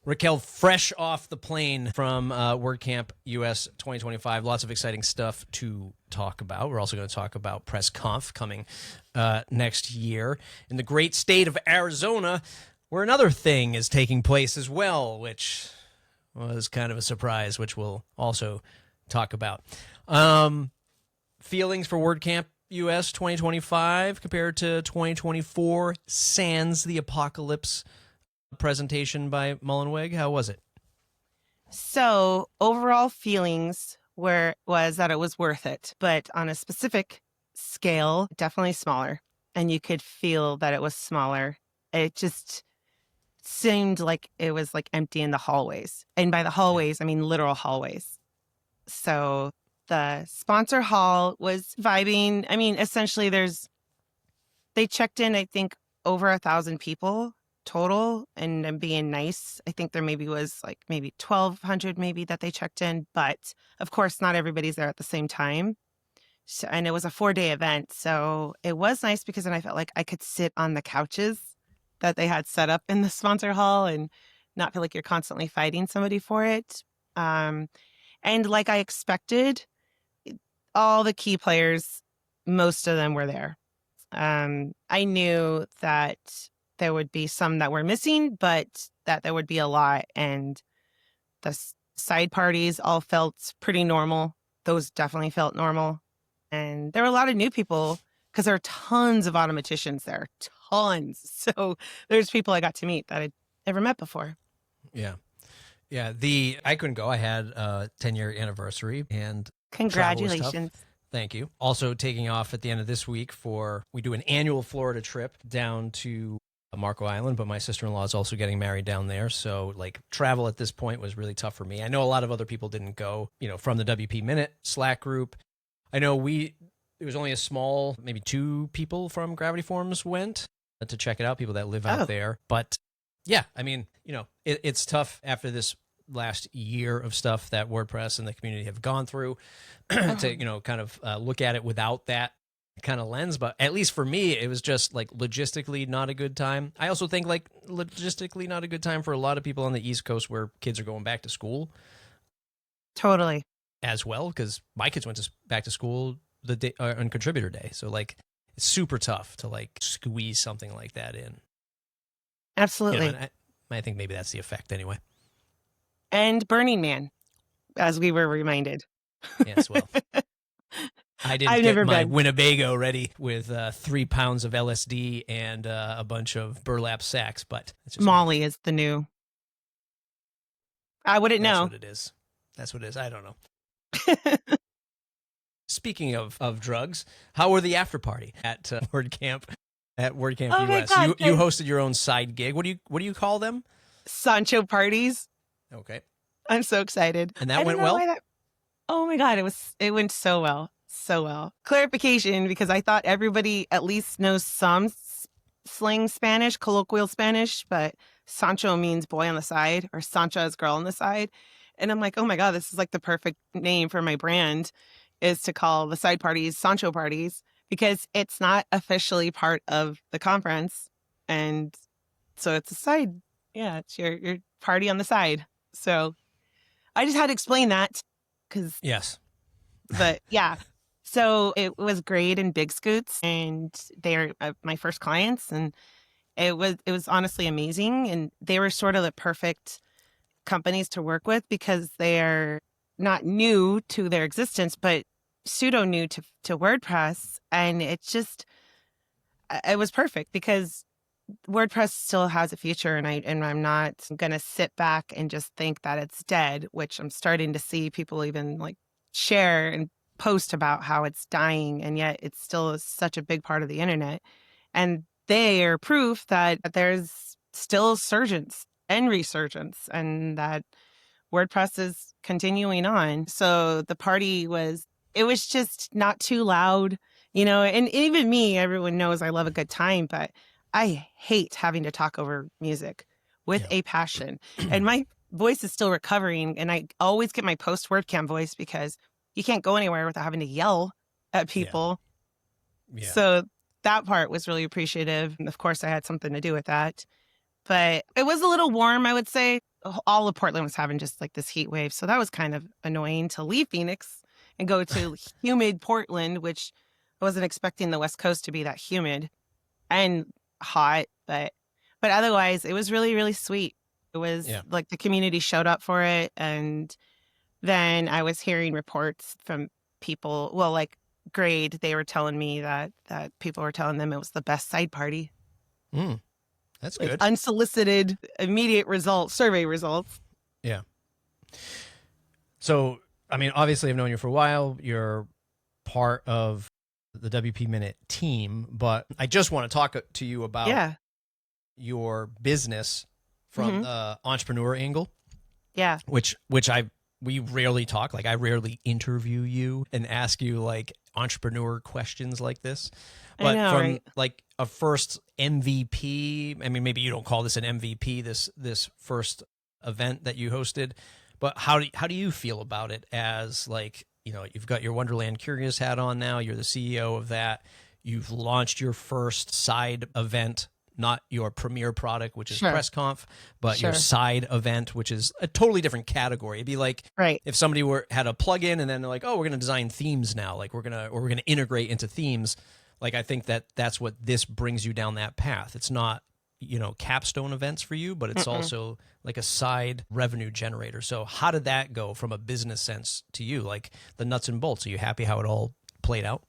Raquel, fresh off the plane from WordCamp US 2025. Lots of exciting stuff to talk about. We're also going to talk about PressConf coming next year in the great state of Arizona, where another thing is taking place as well, which was kind of a surprise, which we'll also talk about. Feelings for WordCamp US 2025 compared to 2024, sans the apocalypse presentation by Mullenweg. How was it? So overall feelings was that it was worth it, but on a specific scale, definitely smaller. And you could feel that it was smaller. It just seemed like it was like empty in the hallways. And by the hallways, I mean literal hallways. So the sponsor hall was vibing. I mean, essentially they checked in, I think, over 1,000 people total, and being nice. I think there maybe was like maybe 1,200 maybe that they checked in, but of course not everybody's there at the same time. So, and it was a 4-day event. So it was nice because then I felt like I could sit on the couches that they had set up in the sponsor hall and not feel like you're constantly fighting somebody for it. And like I expected, all the key players, most of them were there. I knew that there would be some that were missing, but that there would be a lot. And the side parties all felt pretty normal. Those definitely felt normal. And there were a lot of new people because there are tons of automaticians there, tons. So there's people I got to meet that I'd never met before. Yeah. Yeah. I couldn't go. I had a 10-year anniversary and Congratulations. Thank you. Also taking off at the end of this week we do an annual Florida trip down to Marco Island, but my sister-in-law is also getting married down there. So like travel at this point was really tough for me. I know a lot of other people didn't go, from the WP Minute Slack group. I know it was only a small, maybe 2 people from Gravity Forms went to check it out, people that live out there. But yeah, I mean, it's tough after this last year of stuff that WordPress and the community have gone through to, kind of look at it without that kind of lens. But at least for me, it was just like logistically not a good time. I also think like logistically not a good time for a lot of people on the East Coast where kids are going back to school. Totally. As well, because my kids went back to school the day on Contributor Day. So like it's super tough to like squeeze something like that in. Absolutely. I think maybe that's the effect anyway. And Burning Man, as we were reminded. Yes, well, I didn't get my Winnebago ready with 3 pounds of LSD and a bunch of burlap sacks, but it's just Molly is the new. I wouldn't know. That's what it is. That's what it is. I don't know. Speaking of drugs, how were the after party at WordCamp US? God, you hosted your own side gig. What do you call them? Sancho parties. Okay. I'm so excited. And that went well? Oh my God, it went so well. So well. Clarification, because I thought everybody at least knows some slang Spanish, colloquial Spanish, but Sancho means boy on the side or Sancha is girl on the side. And I'm like, oh my God, this is like the perfect name for my brand, is to call the side parties Sancho parties, because it's not officially part of the conference. And so it's a side. Yeah, it's your party on the side. So I just had to explain that because. Yes. But yeah. So it was great in Big Scoots, and they're my first clients, and it was honestly amazing. And they were sort of the perfect companies to work with because they're not new to their existence, but pseudo new to WordPress. And it was perfect because WordPress still has a future, and I'm not going to sit back and just think that it's dead, which I'm starting to see people even like share and post about how it's dying, and yet it's still such a big part of the internet. And they are proof that there's still surgence and resurgence, and that WordPress is continuing on. So the party was just not too loud, and even me, everyone knows I love a good time, but I hate having to talk over music with a passion. And my voice is still recovering, and I always get my post WordCamp voice because you can't go anywhere without having to yell at people. Yeah. So that part was really appreciative. And of course, I had something to do with that. but it was a little warm, I would say. All of Portland was having just like this heat wave. So that was kind of annoying to leave Phoenix and go to humid Portland, which I wasn't expecting the West Coast to be that humid and hot, but otherwise it was really, really sweet. It was like the community showed up for it. And then I was hearing reports from people, well, like Grade, they were telling me that people were telling them it was the best side party. That's like good. Unsolicited, immediate results, survey results. Yeah. So, I mean, obviously I've known you for a while. You're part of the WP Minute team, but I just want to talk to you about your business from the entrepreneur angle. Yeah. Which we rarely talk. Like I rarely interview you and ask you like entrepreneur questions like this. But I know, from right? like a first MVP, I mean, maybe you don't call this an MVP, this first event that you hosted, but how do you feel about it as like, you know, you've got your Wonderland Curious hat on now, you're the CEO of that, you've launched your first side event, not your premier product, which is PressConf, but your side event, which is a totally different category. It'd be like if somebody had a plugin and then they're like, oh, we're going to design themes now, like we're going to integrate into themes. Like, I think that's what this brings you down that path. It's not, you know, capstone events for you, but it's also like a side revenue generator. So how did that go from a business sense to you? Like the nuts and bolts, are you happy how it all played out?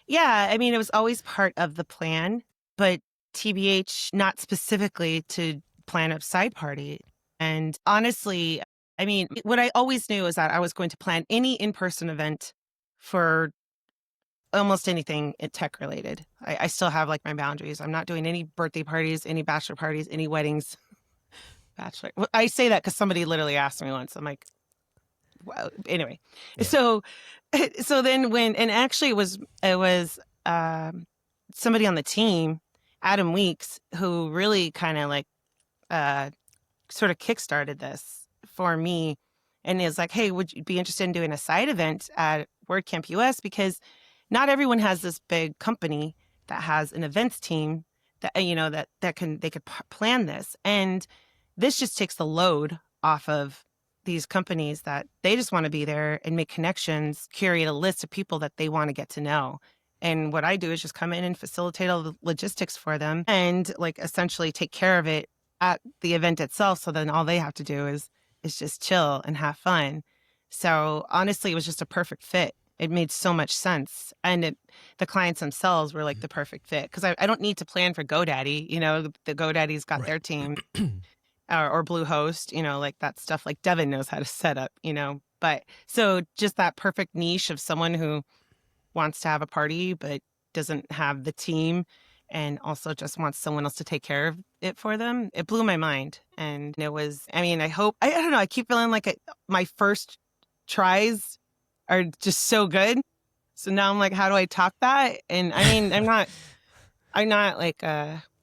Yeah. I mean, it was always part of the plan, but TBH, not specifically to plan a side party. And honestly, I mean, what I always knew is that I was going to plan any in-person event for almost anything tech related. I still have like my boundaries. I'm not doing any birthday parties, any bachelor parties, any weddings. Bachelor. I say that because somebody literally asked me once. I'm like, well, anyway. So then and actually it was somebody on the team, Adam Weeks, who really kind of like sort of kickstarted this for me, and is like, hey, would you be interested in doing a side event at WordCamp US? Because not everyone has this big company that has an events team that, you know, that they could plan this. And this just takes the load off of these companies that they just want to be there and make connections, curate a list of people that they want to get to know. And what I do is just come in and facilitate all the logistics for them and like essentially take care of it at the event itself. So then all they have to do is just chill and have fun. So honestly, it was just a perfect fit. It made so much sense. And the clients themselves were like the perfect fit because I don't need to plan for GoDaddy. You know, the GoDaddy's got their team or Bluehost, you know, like that stuff. Like Devin knows how to set up, you know. But so just that perfect niche of someone who wants to have a party but doesn't have the team and also just wants someone else to take care of it for them. It blew my mind. And it was, I mean, I don't know, I keep feeling like my first tries are just so good. So now I'm like, how do I top that? And I mean, I'm not like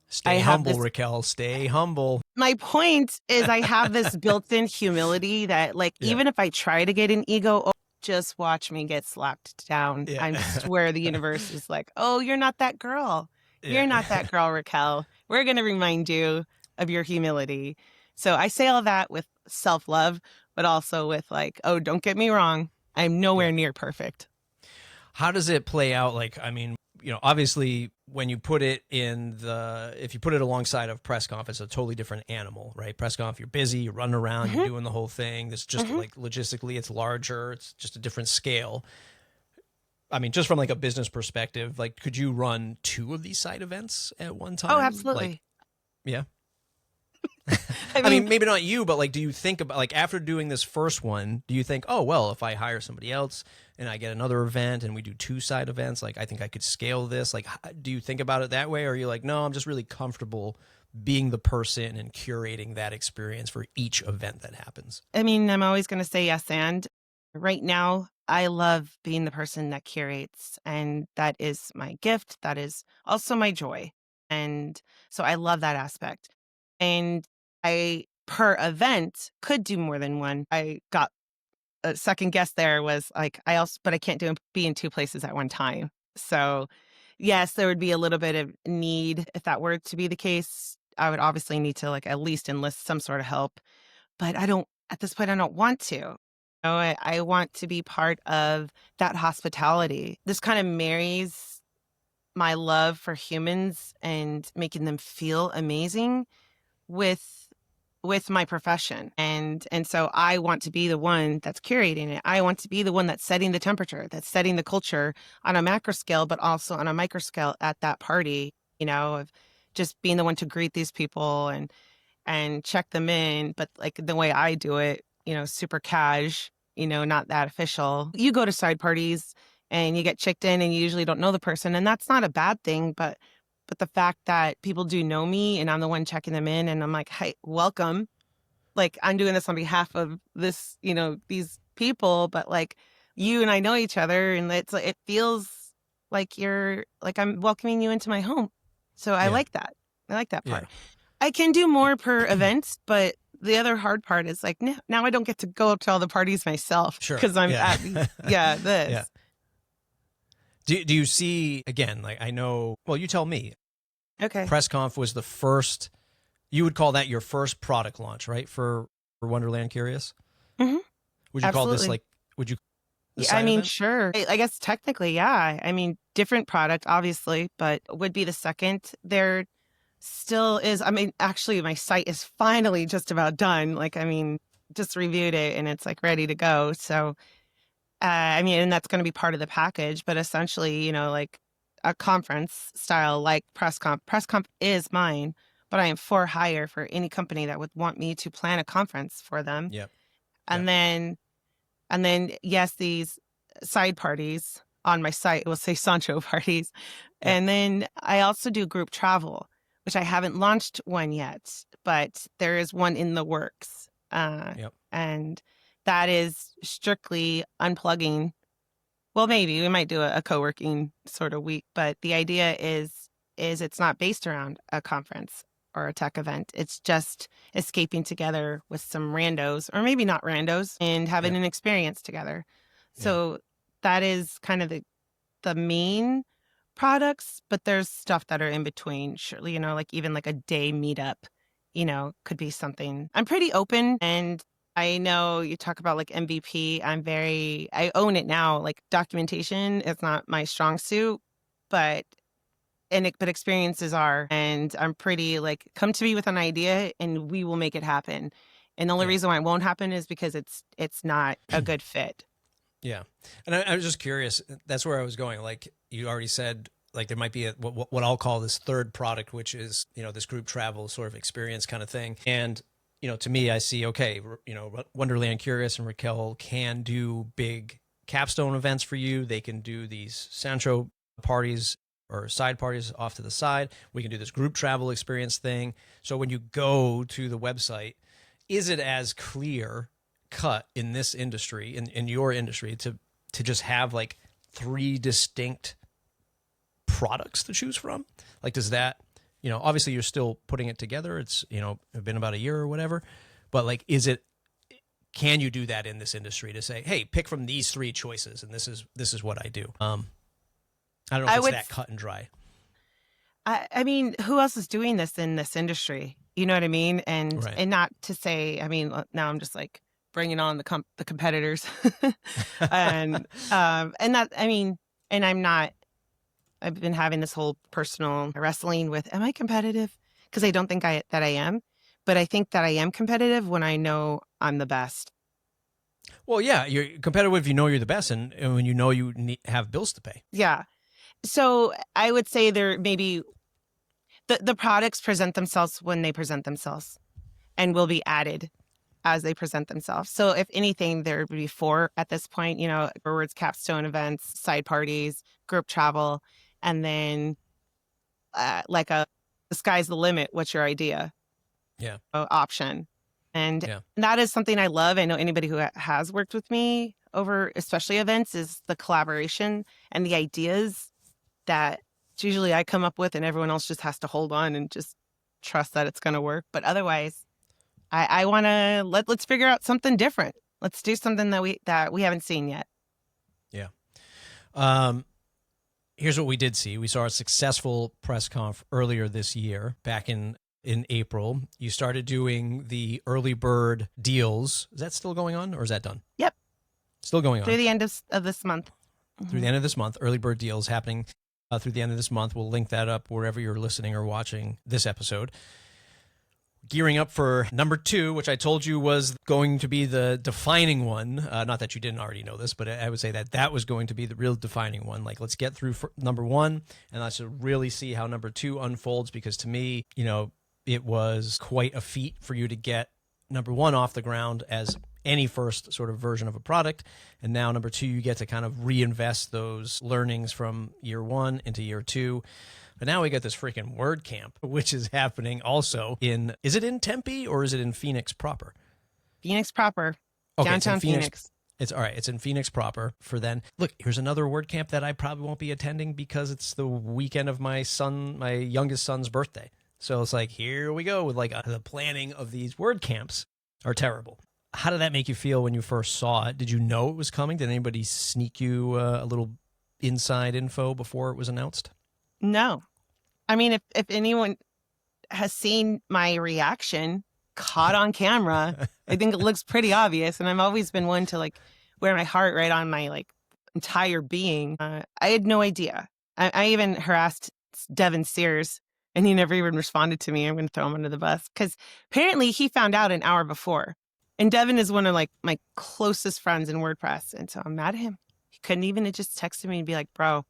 Stay humble, Raquel. Stay humble. My point is I have this built-in humility that like, even if I try to get an ego, just watch me get slapped down. I swear the universe is like, oh, you're not that girl. You're not that girl, Raquel. We're going to remind you of your humility. So I say all that with self-love, but also with like, oh, don't get me wrong. I'm nowhere near perfect. How does it play out? Like, I mean, you know, obviously when you put it if you put it alongside of PressConf, it's a totally different animal, right? PressConf, you're busy, you're running around, you're doing the whole thing. It's just like logistically, it's larger. It's just a different scale. I mean, just from like a business perspective, like could you run 2 of these side events at one time? Oh, absolutely. Like, yeah. I mean, maybe not you, but like, do you think about like after doing this first one, do you think, oh, well, if I hire somebody else and I get another event and we do 2 side events, like I think I could scale this? Like, do you think about it that way? Or are you like, no, I'm just really comfortable being the person and curating that experience for each event that happens? I mean, I'm always going to say yes. And right now, I love being the person that curates, and that is my gift. That is also my joy. And so I love that aspect. And I, per event, could do more than one. I got a second guess there was like, but I can't be in 2 places at one time. So yes, there would be a little bit of need if that were to be the case. I would obviously need to like at least enlist some sort of help, but at this point, I don't want to. I want to be part of that hospitality. This kind of marries my love for humans and making them feel amazing with my profession. And so I want to be the one that's curating it. I want to be the one that's setting the temperature, that's setting the culture on a macro scale, but also on a micro scale at that party, of just being the one to greet these people and check them in, but like the way I do it, super cash, not that official. You go to side parties and you get checked in and you usually don't know the person, and that's not a bad thing, but the fact that people do know me and I'm the one checking them in and I'm like, "Hey, welcome." Like I'm doing this on behalf of this, these people, but like you and I know each other, and it feels like I'm welcoming you into my home. So I Yeah. like that. I like that part. Yeah. I can do more per event, but the other hard part is like now I don't get to go to all the parties myself Sure. because I'm Yeah. at this. Yeah. Do you see, again, like I know, well, you tell me, Okay. PressConf was the first, you would call that your first product launch, right? For Wonderland Curious? Mm-hmm. Would you Absolutely. call this like, would you? Yeah, I mean, sure. I guess technically, yeah. I mean, different product, obviously, but would be the second. There still is, I mean, actually, my site is finally just about done. Like, I mean, just reviewed it and it's like ready to go. So, I mean, and that's going to be part of the package, but essentially, like a conference style like PressConf. PressConf is mine, but I am for hire for any company that would want me to plan a conference for them. Yep. And then, yes, these side parties on my site will say Sancho parties. Yep. And then I also do group travel, which I haven't launched one yet, but there is one in the works. Yep. And that is strictly unplugging. Well, maybe we might do a co-working sort of week, but the idea is it's not based around a conference or a tech event. It's just escaping together with some randos, or maybe not randos, and having an experience together. So that is kind of the main products, but there's stuff that are in between. Surely, like even like a day meetup, could be something. I'm pretty open, and I know you talk about like MVP. I own it now. Like documentation is not my strong suit, but experiences are, and I'm pretty like, come to me with an idea and we will make it happen. And the only reason why it won't happen is because it's not a good fit. Yeah. And I was just curious, that's where I was going. Like you already said, like there might be what I'll call this third product, which is, this group travel sort of experience kind of thing. And, to me, I see, okay, Wonderland Curious and Raquel can do big capstone events for you. They can do these Sancho parties or side parties off to the side. We can do this group travel experience thing. So when you go to the website, is it as clear cut in this industry, in your industry, to just have like 3 distinct products to choose from? Like, does that, obviously you're still putting it together. It's, been about a year or whatever, but like, can you do that in this industry to say, hey, pick from these 3 choices and this is what I do? I don't know if it's that cut and dry. I mean, who else is doing this in this industry? You know what I mean? And Right. and not to say, I mean, now I'm just like bringing on the competitors, and that, I mean, and I'm not. I've been having this whole personal wrestling with, am I competitive? Because I don't think that I am, but I think that I am competitive when I know I'm the best. Well, yeah, you're competitive if you know you're the best, and when you know you have bills to pay. Yeah. So I would say there maybe the products present themselves when they present themselves, and will be added as they present themselves. So if anything, there would be 4 at this point, words, capstone events, side parties, group travel, and then like the sky's the limit. What's your idea? Yeah. Option. And that is something I love. I know anybody who has worked with me over, especially events, is the collaboration and the ideas that usually I come up with, and everyone else just has to hold on and just trust that it's going to work. But otherwise, I want to let's figure out something different. Let's do something that we haven't seen yet. Yeah. Here's what we did see. We saw a successful PressConf earlier this year, back in in April. You started doing the early bird deals. Is that still going on or is that done? Yep. Still going on. Through the end of this month. Through the end of this month, early bird deals happening through the end of this month. We'll link that up wherever you're listening or watching this episode. Gearing up for number 2, which I told you was going to be the defining one. Not that you didn't already know this, but I would say that was going to be the real defining one. Like, let's get through number 1 and let's really see how number 2 unfolds, because to me, it was quite a feat for you to get number 1 off the ground as any first sort of version of a product. And now number 2, you get to kind of reinvest those learnings from year 1 into year 2. But now we got this freaking WordCamp, which is happening also is it in Tempe or is it in Phoenix proper? Phoenix proper. Okay, Downtown Phoenix. It's all right. It's in Phoenix proper for then. Look, here's another WordCamp that I probably won't be attending because it's the weekend of my youngest son's birthday. So it's like, here we go with the planning of these WordCamps are terrible. How did that make you feel when you first saw it? Did you know it was coming? Did anybody sneak you a little inside info before it was announced? No. I mean, if anyone has seen my reaction caught on camera, I think it looks pretty obvious. And I've always been one to wear my heart right on my entire being. I had no idea. I even harassed Devin Sears and he never even responded to me. I'm going to throw him under the bus because apparently he found out an hour before. And Devin is one of my closest friends in WordPress. And so I'm mad at him. He couldn't even have just texted me and be like, bro.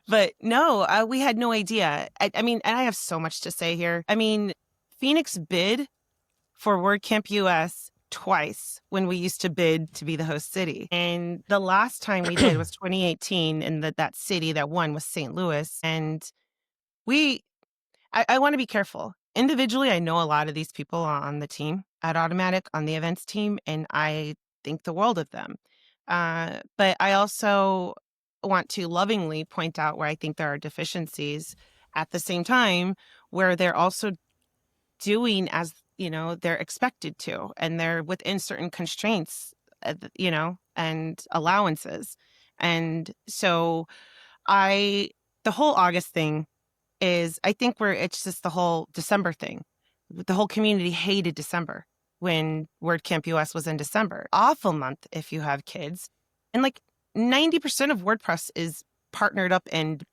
But no, we had no idea. I mean, and I have so much to say here. I mean, Phoenix bid for WordCamp US twice when we used to bid to be the host city. And the last time we did was 2018. And that city that won was St. Louis. And I want to be careful. Individually, I know a lot of these people on the team at Automatic, on the events team, and I think the world of them. But I also want to lovingly point out where I think there are deficiencies at the same time, where they're also doing as, they're expected to, and they're within certain constraints, and allowances. And so the whole August thing is, I think it's just the whole December thing. The whole community hated December when WordCamp US was in December. Awful month if you have kids. And 90% of WordPress is partnered up and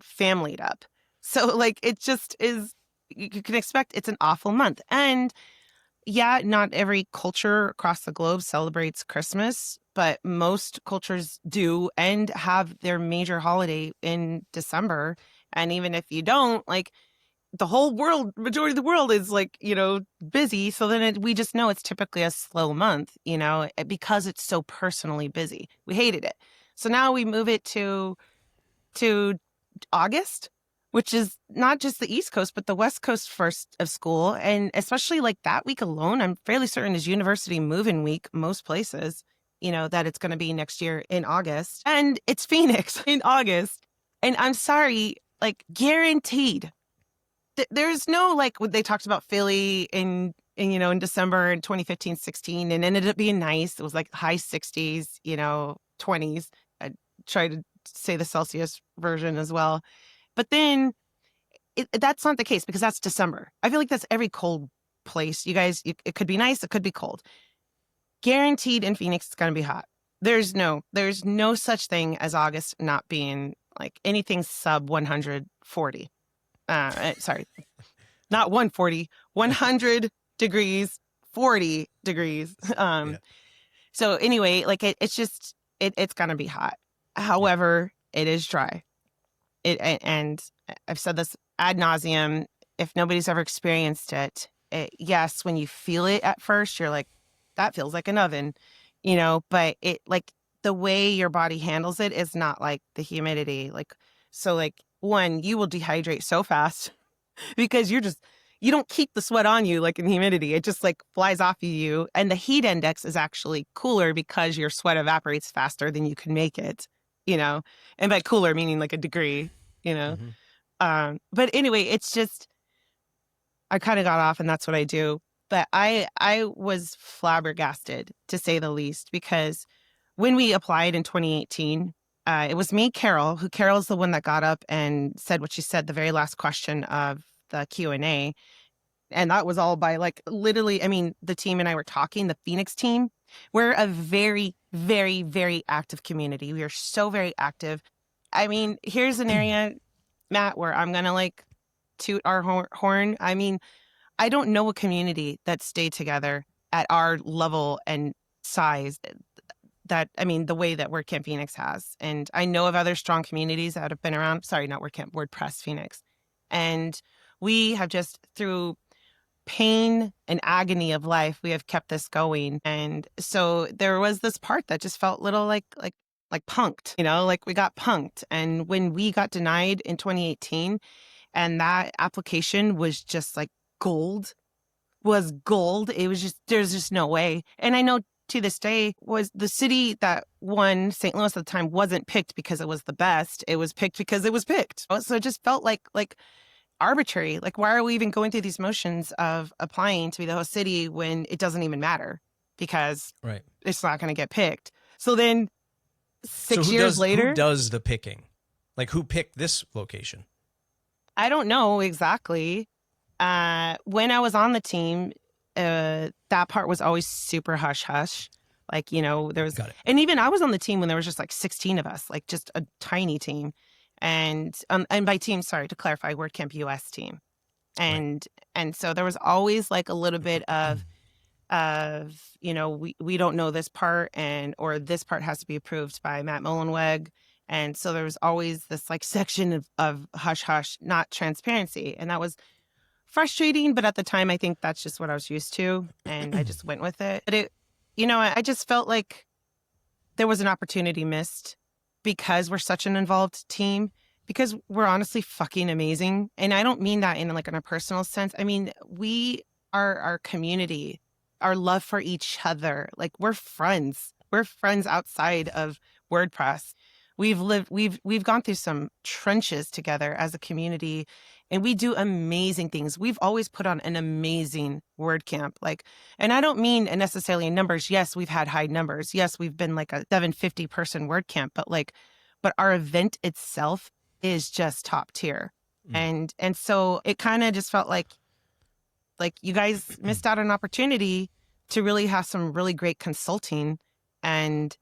familyed up. So it just is, you can expect it's an awful month. And yeah, not every culture across the globe celebrates Christmas, but most cultures do and have their major holiday in December. And even if you don't, the whole world, majority of the world is busy. So then we just know it's typically a slow month, because it's so personally busy. We hated it. So now we move it to August, which is not just the East Coast, but the West Coast first of school. And especially that week alone, I'm fairly certain is university move-in week, most places, that it's going to be next year in August. And it's Phoenix in August. And I'm sorry, guaranteed. There's no what they talked about Philly in December in 2015, 16, and ended up being nice. It was high 60s, 20s. I try to say the Celsius version as well. But then that's not the case because that's December. I feel like that's every cold place. You guys, it could be nice. It could be cold. Guaranteed in Phoenix, it's going to be hot. There's no such thing as August not being anything sub 140. Sorry, not 140, 100 degrees, 40 degrees. Yeah. So anyway, it's just, it's going to be hot. However, it is dry. And I've said this ad nauseum. If nobody's ever experienced it, yes, when you feel it at first, you're like, that feels like an oven, but it the way your body handles it is not like the humidity. One, you will dehydrate so fast because you don't keep the sweat on you like in humidity. It just flies off of you. And the heat index is actually cooler because your sweat evaporates faster than you can make it, and by cooler meaning a degree, Mm-hmm. But anyway, it's just, I kind of got off and that's what I do. But I was flabbergasted to say the least, because when we applied in 2018, it was me, Carol's the one that got up and said what she said, the very last question of the Q&A. And that was all by like literally, I mean, the team and I were talking, the Phoenix team, we're a very, very, very active community. We are so very active. I mean, here's an area, Matt, where I'm going to like toot our horn. I mean, I don't know a community that stayed together at our level and size that, I mean, the way that WordCamp Phoenix has. And I know of other strong communities that have been around. Sorry, not WordCamp, WordPress Phoenix. And we have just through pain and agony of life, we have kept this going. And so there was this part that just felt little like punked, you know, like we got punked. And when we got denied in 2018 and that application was just like gold, it was just, there's just no way. And I know to this day was the city that won, St. Louis at the time, wasn't picked because it was the best. It was picked because it was picked. So it just felt like arbitrary. Like, why are we even going through these motions of applying to be the host city when it doesn't even matter because it's not going to get picked? So then 6 years later, who does the picking? Like, who picked this location? I don't know exactly. When I was on the team, that part was always super hush hush. Like, you know, there was, and even I was on the team when there was just like 16 of us, like just a tiny team. And by team, sorry, to clarify, WordCamp US team. And so there was always like a little bit of, you know, we don't know this part or this part has to be approved by Matt Mullenweg. And so there was always this like section of hush hush, not transparency. And that was frustrating. But at the time, I think that's just what I was used to. And I just went with it. But you know, I just felt like there was an opportunity missed because we're such an involved team, because we're honestly fucking amazing. And I don't mean that in like in a personal sense. I mean, we are our community, our love for each other. Like we're friends. We're friends outside of WordPress. We've gone through some trenches together as a community, and we do amazing things. We've always put on an amazing WordCamp. Like, and I don't mean necessarily in numbers. Yes, we've had high numbers. Yes, we've been like a 750 person WordCamp, but our event itself is just top tier. And so it kind of just felt like you guys missed out on an opportunity to really have some really great consulting. And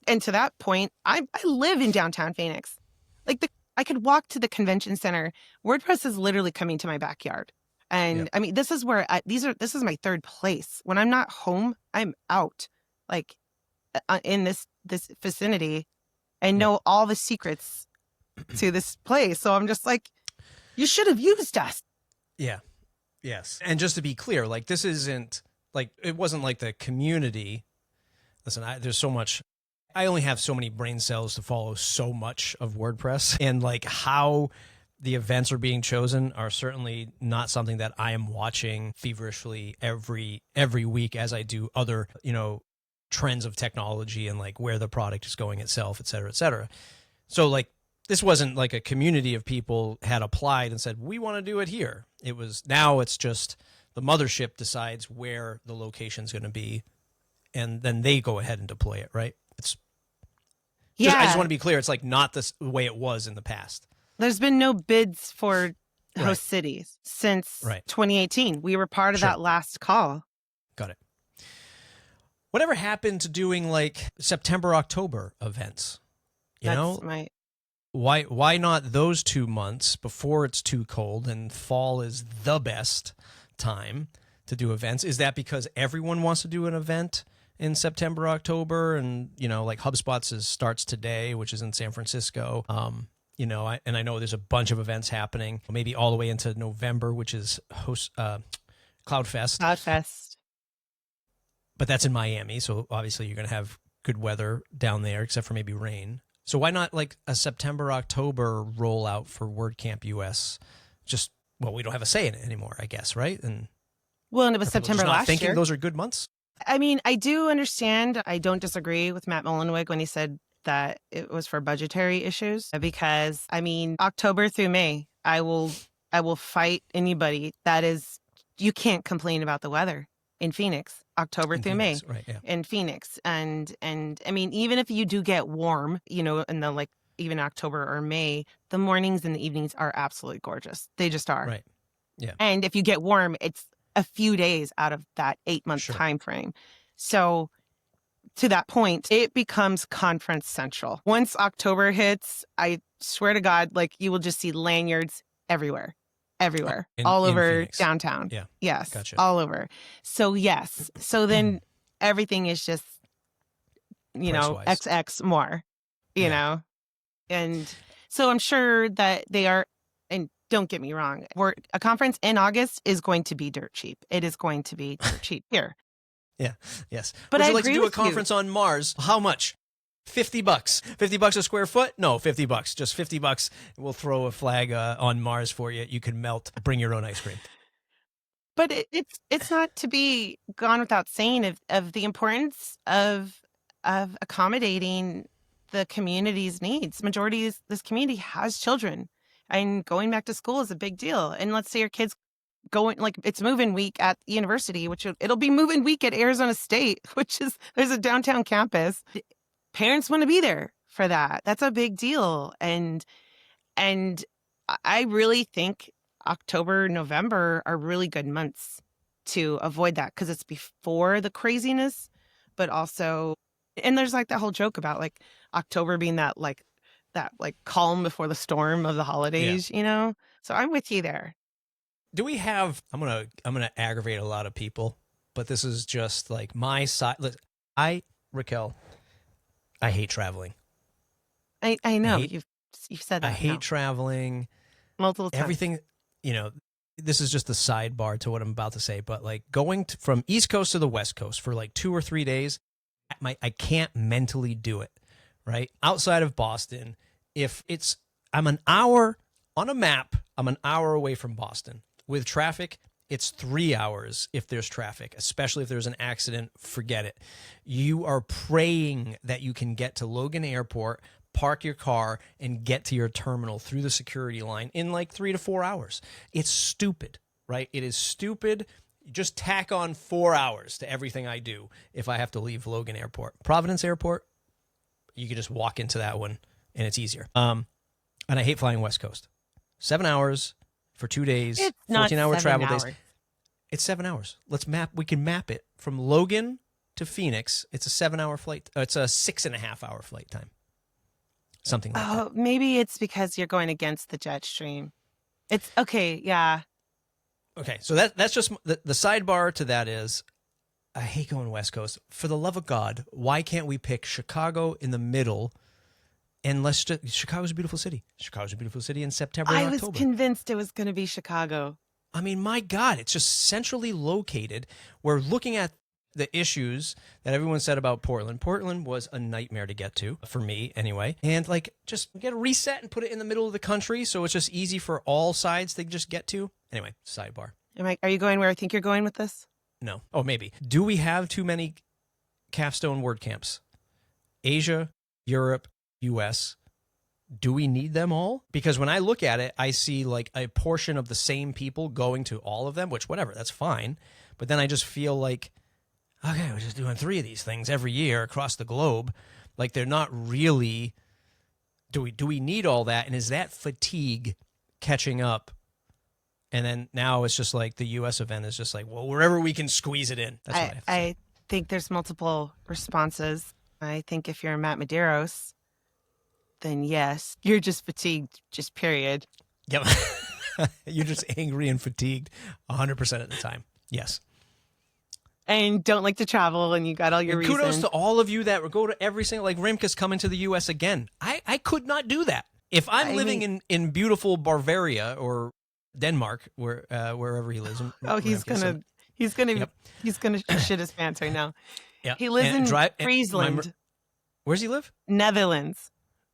to that point, I live in downtown Phoenix. Like I could walk to the convention center. WordPress is literally coming to my backyard. And I mean, this is where this is my third place. When I'm not home, I'm out like in this vicinity and know all the secrets to this place. So I'm just like, you should have used us. Yeah. Yes. And just to be clear, like this isn't like, it wasn't like the community. Listen, there's so much. I only have so many brain cells to follow so much of WordPress, and like how the events are being chosen are certainly not something that I am watching feverishly every week as I do other, you know, trends of technology and like where the product is going itself, et cetera, et cetera. So like this wasn't like a community of people had applied and said, we want to do it here. Now it's just the mothership decides where the location's going to be, and then they go ahead and deploy it, right? I just want to be clear. It's like not the way it was in the past. There's been no bids for host cities since 2018. We were part of that last call. Got it. Whatever happened to doing like September, October events? Why not those 2 months before it's too cold and fall is the best time to do events? Is that because everyone wants to do an event in September, October, and you know, like HubSpot's starts today, which is in San Francisco. You know, I know there's a bunch of events happening, maybe all the way into November, which is CloudFest. CloudFest. But that's in Miami, so obviously you're going to have good weather down there, except for maybe rain. So why not like a September, October rollout for WordCamp US? We don't have a say in it anymore, I guess, right? And it was September last year. Those are good months. I mean, I do understand. I don't disagree with Matt Mullenweg when he said that it was for budgetary issues, because I mean, October through May, I will fight anybody you can't complain about the weather in Phoenix, October through May in Phoenix. And I mean, even if you do get warm, you know, in the like even October or May, the mornings and the evenings are absolutely gorgeous. They just are. Right. Yeah. And if you get warm, it's a few days out of that 8-month Sure. time frame. So to that point, it becomes conference central. Once October hits, I swear to God, like you will just see lanyards everywhere, all In over Phoenix. downtown. Yeah. Yes, Gotcha. all over. So yes. So then everything is just, Price-wise. XX more, you Yeah. know? And so I'm sure that they are, and don't get me wrong, a conference in August is going to be dirt cheap. It is going to be dirt cheap here. Yeah. Yes. But Would I you like to agree do a with you. conference on Mars? How much? $50. $50 a square foot? No, $50. Just $50. We'll throw a flag on Mars for you. You can melt. Bring your own ice cream. But it's not to be gone without saying of the importance of accommodating the community's needs. Majority of this community has children, and going back to school is a big deal. And let's say your kids going, like, it's moving week at the university, which it'll be moving week at Arizona State, which is, there's a downtown campus. Parents want to be there for that. That's a big deal. And I really think October, November are really good months to avoid that, because it's before the craziness, but also, and there's like that whole joke about like October being that calm before the storm of the holidays, So I'm with you there. Do we have, I'm gonna aggravate a lot of people, but this is just like my side. Raquel, I hate traveling. I know you've said that. I hate traveling. Multiple times. Everything, this is just the sidebar to what I'm about to say, but like going from East Coast to the West Coast for like 2 or 3 days, I can't mentally do it, right? Outside of Boston, I'm an hour on a map, I'm an hour away from Boston. With traffic, it's 3 hours if there's traffic, especially if there's an accident, forget it. You are praying that you can get to Logan Airport, park your car, and get to your terminal through the security line in like 3 to 4 hours. It's stupid, right? It is stupid. Just tack on 4 hours to everything I do if I have to leave Logan Airport. Providence Airport, you can just walk into that one and it's easier. And I hate flying West Coast. 7 hours for 2 days, It's 14-hour travel hours. days. It's 7 hours. We can map it from Logan to Phoenix. It's a 7-hour flight. It's a 6.5-hour flight time. Something like that. Oh, maybe it's because you're going against the jet stream. It's okay. Yeah. Okay. So that's just the sidebar to that is I hate going West Coast. For the love of God, why can't we pick Chicago in the middle? And Chicago's a beautiful city. Chicago's a beautiful city in September and October. I was convinced it was going to be Chicago. I mean, my God, it's just centrally located. We're looking at the issues that everyone said about Portland. Portland was a nightmare to get to, for me anyway. And like, just get a reset and put it in the middle of the country so it's just easy for all sides to just get to. Anyway, sidebar. Are you going where I think you're going with this? No. Oh, maybe. Do we have too many capstone WordCamps? Asia, Europe, US. Do we need them all? Because when I look at it, I see like a portion of the same people going to all of them, which whatever, that's fine. But then I just feel like, okay, we're just doing 3 of these things every year across the globe. Like they're not really, do we need all that? And is that fatigue catching up? And then now it's just like the US event is just like, well, wherever we can squeeze it in. That's what I have to say. I think there's multiple responses. I think if you're Matt Medeiros, then yes, you're just fatigued, just period. Yep. You're just angry and fatigued 100% of the time. Yes. And don't like to travel, and you got all your reasons. Kudos to all of you that go to every single, like Rimka's coming to the U.S. again. I could not do that. If I'm living in beautiful Bavaria or Denmark, wherever he lives. He's gonna shit his pants right now. Yeah. He lives in Friesland. Where's he live? Netherlands.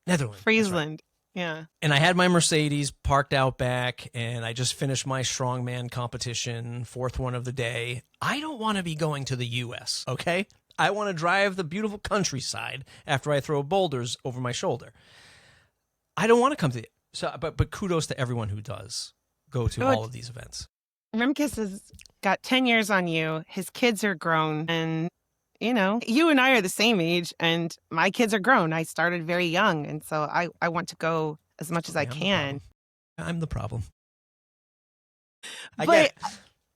Right. Friesland. Yeah. And I had my Mercedes parked out back, and I just finished my strongman competition, 4th one of the day. I don't want to be going to the U.S., okay? I want to drive the beautiful countryside after I throw boulders over my shoulder. I don't want to come to but kudos to everyone who does go to all of these events. Rimkus has got 10 years on you. His kids are grown, and you and I are the same age, and my kids are grown. I started very young, and so I want to go as much as I can. I'm the problem. I get But it.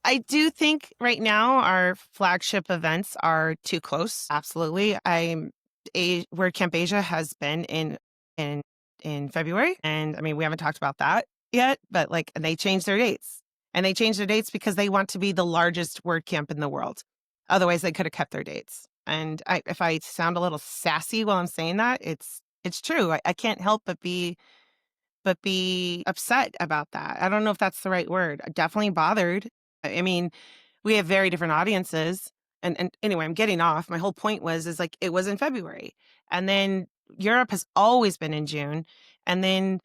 I do think right now our flagship events are too close. Absolutely. WordCamp Asia has been in in February, and I mean we haven't talked about that yet, but like and they changed their dates, and they changed their dates because they want to be the largest WordCamp in the world. Otherwise, they could have kept their dates. And if I sound a little sassy while I'm saying that, it's true. I can't help but be upset about that. I don't know if that's the right word. Definitely bothered. I mean, we have very different audiences. And anyway, I'm getting off. My whole point is like it was in February. And then Europe has always been in June. And then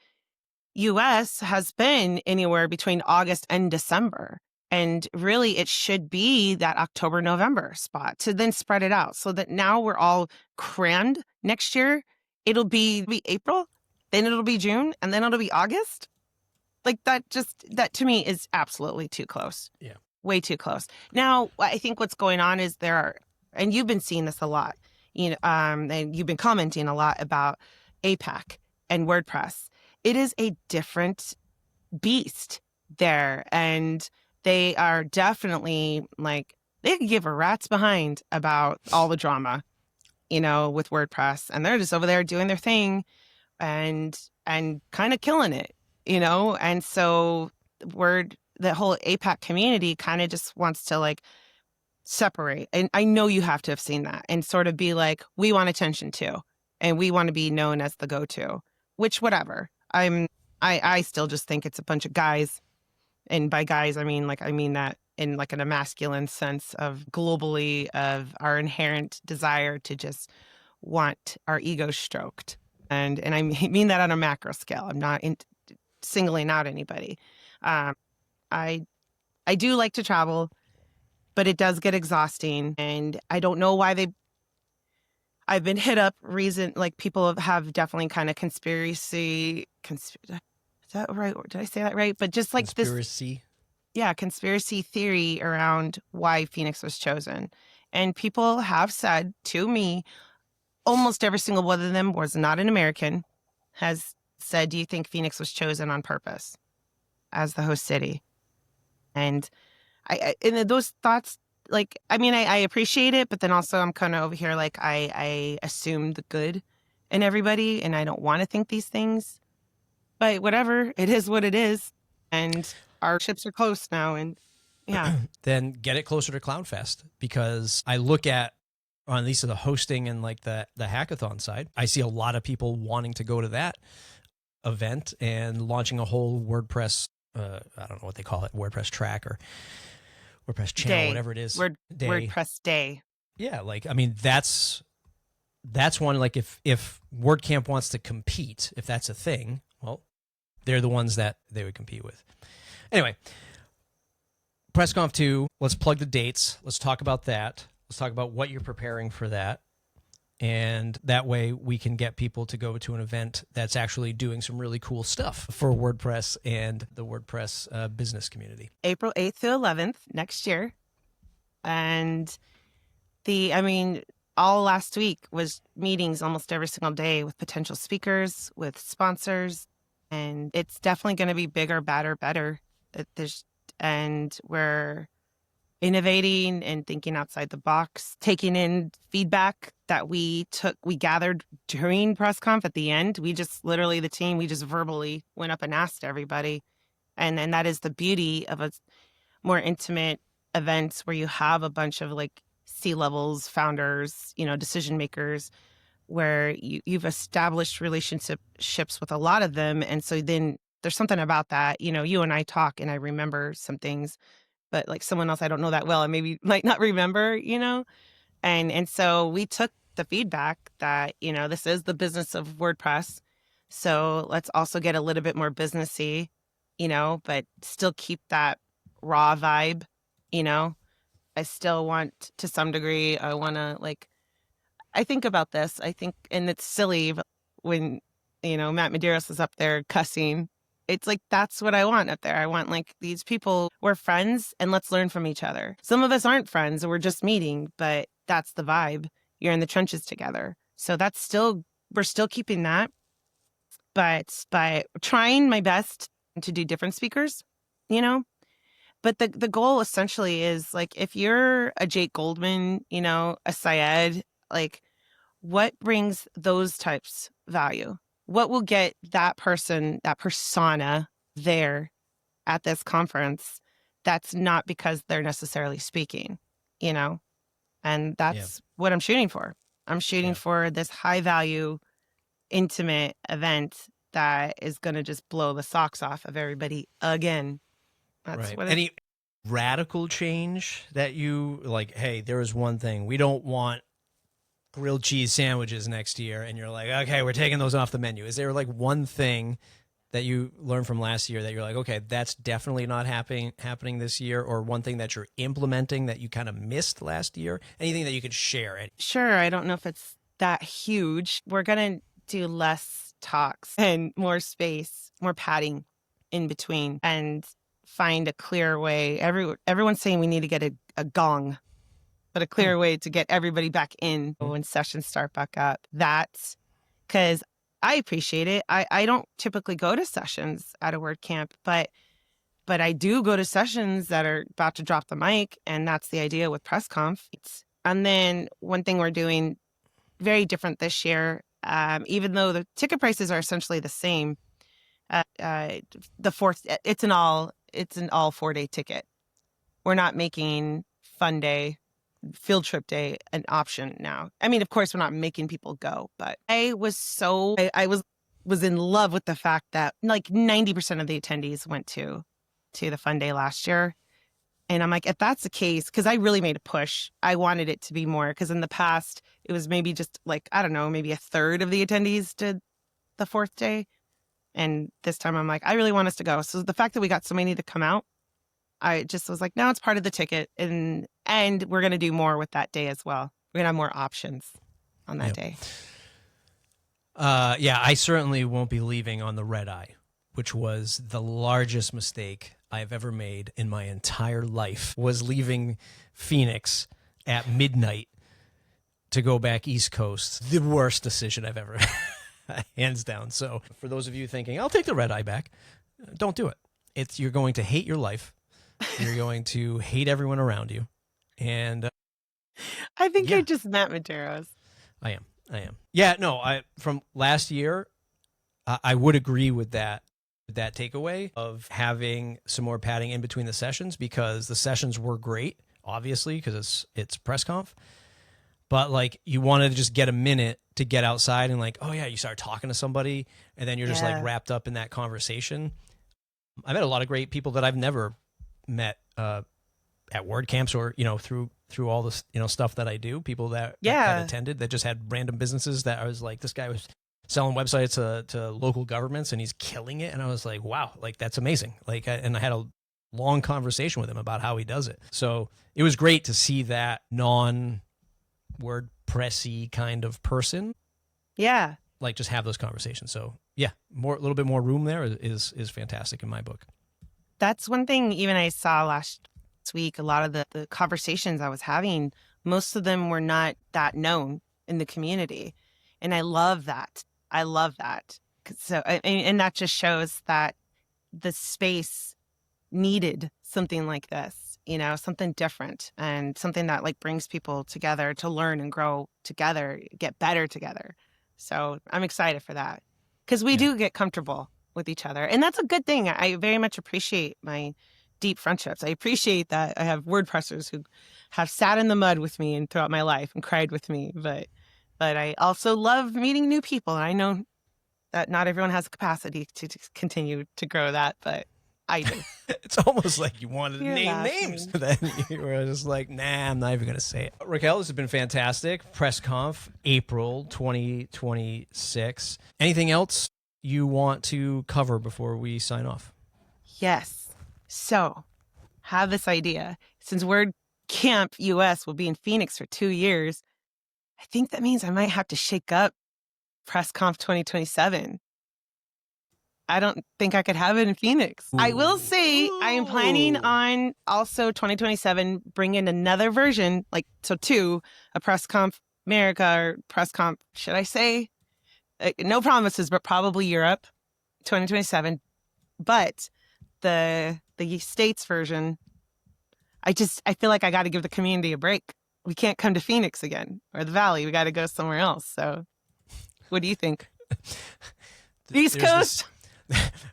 US has been anywhere between August and December. And really, it should be that October, November spot to then spread it out so that now we're all crammed next year. It'll be April, then it'll be June, and then it'll be August. Like that to me is absolutely too close. Yeah. Way too close. Now, I think what's going on is and you've been seeing this a lot, and you've been commenting a lot about APAC and WordPress. It is a different beast there. And they are definitely like, they can give a rat's behind about all the drama, with WordPress. And they're just over there doing their thing and kind of killing it, And so the whole APAC community kind of just wants to like separate. And I know you have to have seen that and sort of be like, we want attention too. And we want to be known as the go-to, which whatever. I still just think it's a bunch of guys. And by guys, I mean that in like in a masculine sense of globally of our inherent desire to just want our ego stroked. And I mean that on a macro scale. I'm not singling out anybody. I I do like to travel, but it does get exhausting. And I don't know why I've been hit up like people have definitely kind of conspiracy, is that right? Did I say that right? But just like Conspiracy. conspiracy theory around why Phoenix was chosen. And people have said to me, almost every single one of them was not an American, has said, do you think Phoenix was chosen on purpose as the host city? And and those thoughts, like, I mean, I appreciate it, but then also I'm kind of over here, like, I assume the good in everybody, and I don't want to think these things. But whatever, it is what it is. And our ships are close now, and yeah. Then get it closer to CloudFest, because I look at least the hosting and like the hackathon side, I see a lot of people wanting to go to that event and launching a whole WordPress, I don't know what they call it, WordPress track or WordPress channel, whatever it is. WordPress day. Yeah, like, I mean, that's one, like, if WordCamp wants to compete, if that's a thing, well, they're the ones that they would compete with. Anyway, PressConf 2, let's plug the dates. Let's talk about that. Let's talk about what you're preparing for that. And that way we can get people to go to an event that's actually doing some really cool stuff for WordPress and the WordPress business community. April 8th to 11th next year. And all last week was meetings almost every single day with potential speakers, with sponsors. And it's definitely going to be bigger, badder, better. And we're innovating and thinking outside the box, taking in feedback that we gathered during PressConf at the end. We just literally, the team, we just verbally went up and asked everybody. And that is the beauty of a more intimate event where you have a bunch of like C-levels, founders, decision makers, where you've established relationships with a lot of them. And so then there's something about that, you and I talk and I remember some things, but like someone else I don't know that well and maybe might not remember, And so we took the feedback that, this is the business of WordPress. So let's also get a little bit more businessy, but still keep that raw vibe, I still want, to some degree, I want to I think about this. I think, and it's silly when, Matt Medeiros is up there cussing. It's like, that's what I want up there. I want like these people, we're friends and let's learn from each other. Some of us aren't friends and we're just meeting, but that's the vibe. You're in the trenches together. So we're still keeping that, but by trying my best to do different speakers, But the goal essentially is like, if you're a Jake Goldman, a Syed, like, what brings those types value? What will get that person, that persona there at this conference? That's not because they're necessarily speaking, you know? And Yeah. that's what I'm shooting for. I'm shooting Yeah. for this high value, intimate event that is going to just blow the socks off of everybody again. That's Right. what Any radical change that you like, hey, there is one thing, we don't want grilled cheese sandwiches next year, and you're like, okay, we're taking those off the menu. Is there like one thing that you learned from last year that you're like, okay, that's definitely not happening this year, or one thing that you're implementing that you kind of missed last year? Anything that you could share? Sure. I don't know if it's that huge. We're going to do less talks and more space, more padding in between, and find a clear way. Everyone's saying we need to get a gong, but a clear way to get everybody back in when sessions start back up. That's because I appreciate it. I don't typically go to sessions at a WordCamp, but I do go to sessions that are about to drop the mic, and that's the idea with PressConf. And then one thing we're doing very different this year, even though the ticket prices are essentially the same, it's an all 4-day ticket. We're not making fun day, field trip day an option now. I mean, of course, we're not making people go, but I was in love with the fact that like 90% of the attendees went to the fun day last year. And I'm like, if that's the case, because I really made a push, I wanted it to be more, because in the past, it was maybe just like, I don't know, maybe a third of the attendees did the 4th day. And this time I'm like, I really want us to go. So the fact that we got so many to come out, I just was like, no, it's part of the ticket. And we're going to do more with that day as well. We're going to have more options on that day. Yeah, I certainly won't be leaving on the red eye, which was the largest mistake I've ever made in my entire life, was leaving Phoenix at midnight to go back East Coast. The worst decision I've ever hands down. So for those of you thinking, I'll take the red eye back, don't do it. You're going to hate your life. You're going to hate everyone around you. And I think you're just Matt Medeiros. I am. Yeah, no, from last year, I would agree with that takeaway of having some more padding in between the sessions, because the sessions were great, obviously, because it's PressConf. But like, you wanted to just get a minute to get outside and like, oh yeah, you start talking to somebody, and then you're just like wrapped up in that conversation. I met a lot of great people that I've never met at WordCamps, or through all this stuff that I do. People that attended that just had random businesses that I was like, this guy was selling websites to local governments and he's killing it, and I was like, wow, like that's amazing. Like, and I had a long conversation with him about how he does it. So it was great to see that non-WordPressy kind of person. Yeah. Like, just have those conversations. So yeah, a little bit more room there is fantastic in my book. That's one thing even I saw last week. A lot of the conversations I was having, most of them were not that known in the community. And I love that. So, and that just shows that the space needed something like this, something different, and something that like brings people together to learn and grow together, get better together. So I'm excited for that, because we do get comfortable with each other. And that's a good thing. I very much appreciate my deep friendships. I appreciate that I have WordPressers who have sat in the mud with me and throughout my life and cried with me. But I also love meeting new people. And I know that not everyone has the capacity to continue to grow that, but I do. It's almost like you wanted to name names. Then you were just like, nah, I'm not even going to say it. Raquel, this has been fantastic. PressConf, April 2026. Anything else you want to cover before we sign off? Yes. So, have this idea. Since WordCamp US will be in Phoenix for 2 years, I think that means I might have to shake up PressConf 2027. I don't think I could have it in Phoenix. Ooh. I will say I am planning on also 2027 bringing another version, two, a PressConf America or PressConf, should I say? No promises, but probably Europe 2027. But the States version I feel like I got to give the community a break. We can't come to Phoenix again or the Valley. We got to go somewhere else. So what do you think? East Coast?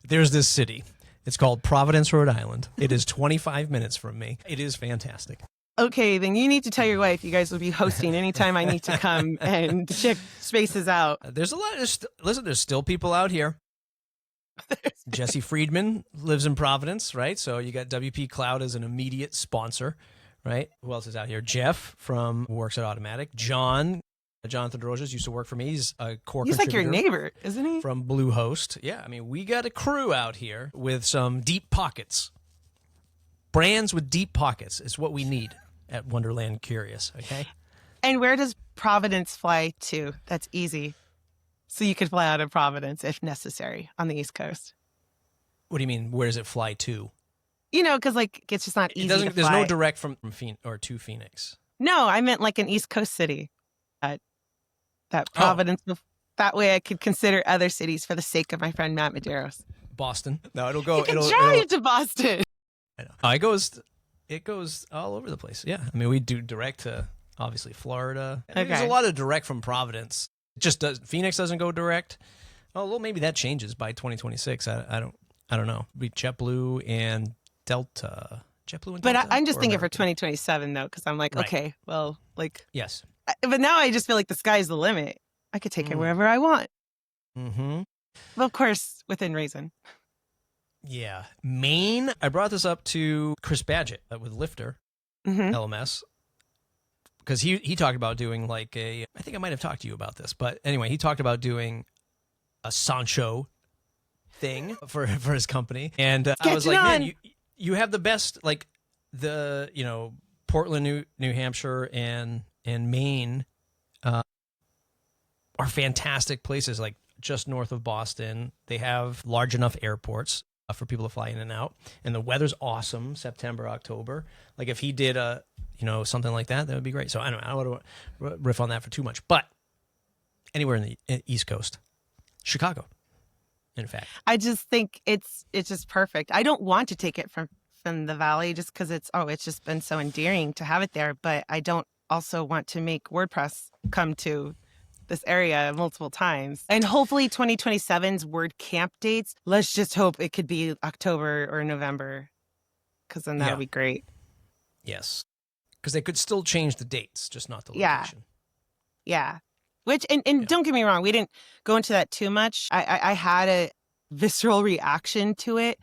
There's this city. It's called Providence, Rhode Island. It is 25 minutes from me. It is fantastic. Okay, then you need to tell your wife you guys will be hosting anytime I need to come and check spaces out. There's a lot of, listen, there's still people out here. Jesse Friedman lives in Providence, right? So you got WP Cloud as an immediate sponsor, right? Who else is out here? Jeff works at Automatic. Jonathan DeRojas used to work for me. He's a core He's like contributor. your neighbor, isn't he? From Bluehost. Yeah, I mean, we got a crew out here with some deep pockets. Brands with deep pockets is what we need at Wonderland Curious, okay? And where does Providence fly to? That's easy. So you could fly out of Providence if necessary on the East Coast. What do you mean? Where does it fly to? You know, because like it's just not easy to fly. There's no direct from Phoenix or to Phoenix. No, I meant like an East Coast city. That Providence. That way I could consider other cities for the sake of my friend Matt Medeiros. Boston. No, it'll go. You can drive to Boston. I know. It goes all over the place. Yeah. I mean, we do direct to obviously Florida. I mean, there's a lot of direct from Providence. Phoenix doesn't go direct. Oh, well, maybe that changes by 2026. I don't know. Be JetBlue and Delta. But I'm just thinking for 2027 though, because I'm like, right. Okay, well, like yes. But now I just feel like the sky's the limit. I could take it wherever I want. Mm-hmm. Well, of course, within reason. Yeah. Maine, I brought this up to Chris Badgett with Lifter, LMS, because he talked about doing I think I might have talked to you about this, but anyway, he talked about doing a Sancho thing for his company. And I was like, man, you have the best, Portland, New Hampshire and Maine are fantastic places, like just north of Boston. They have large enough airports for people to fly in and out, and the weather's awesome. September, October. Like if he did something like that would be great. So I don't want to riff on that for too much, but anywhere in the East Coast, Chicago, in fact. I just think it's just perfect. I don't want to take it from the Valley just because it's just been so endearing to have it there, but I don't also want to make WordPress come to this area multiple times. And hopefully 2027's WordCamp dates, let's just hope it could be October or November, because then that'll be great. Yes. Because they could still change the dates, just not the location. Yeah. Which, and don't get me wrong, we didn't go into that too much. I had a visceral reaction to it,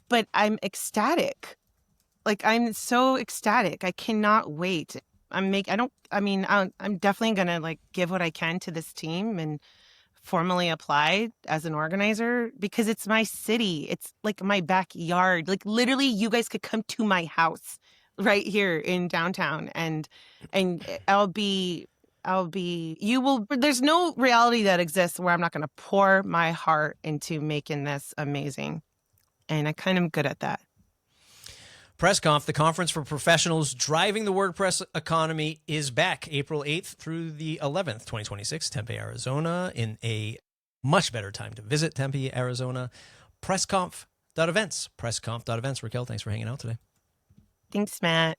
but I'm ecstatic. Like, I'm so ecstatic. I cannot wait. I'm definitely going to give what I can to this team and formally apply as an organizer because it's my city. It's like my backyard. Like literally you guys could come to my house right here in downtown and there's no reality that exists where I'm not going to pour my heart into making this amazing. And I kind of am good at that. PressConf, the conference for professionals driving the WordPress economy, is back April 8th through the 11th, 2026, Tempe, Arizona, in a much better time to visit Tempe, Arizona. PressConf.events. PressConf.events. Raquel, thanks for hanging out today. Thanks, Matt.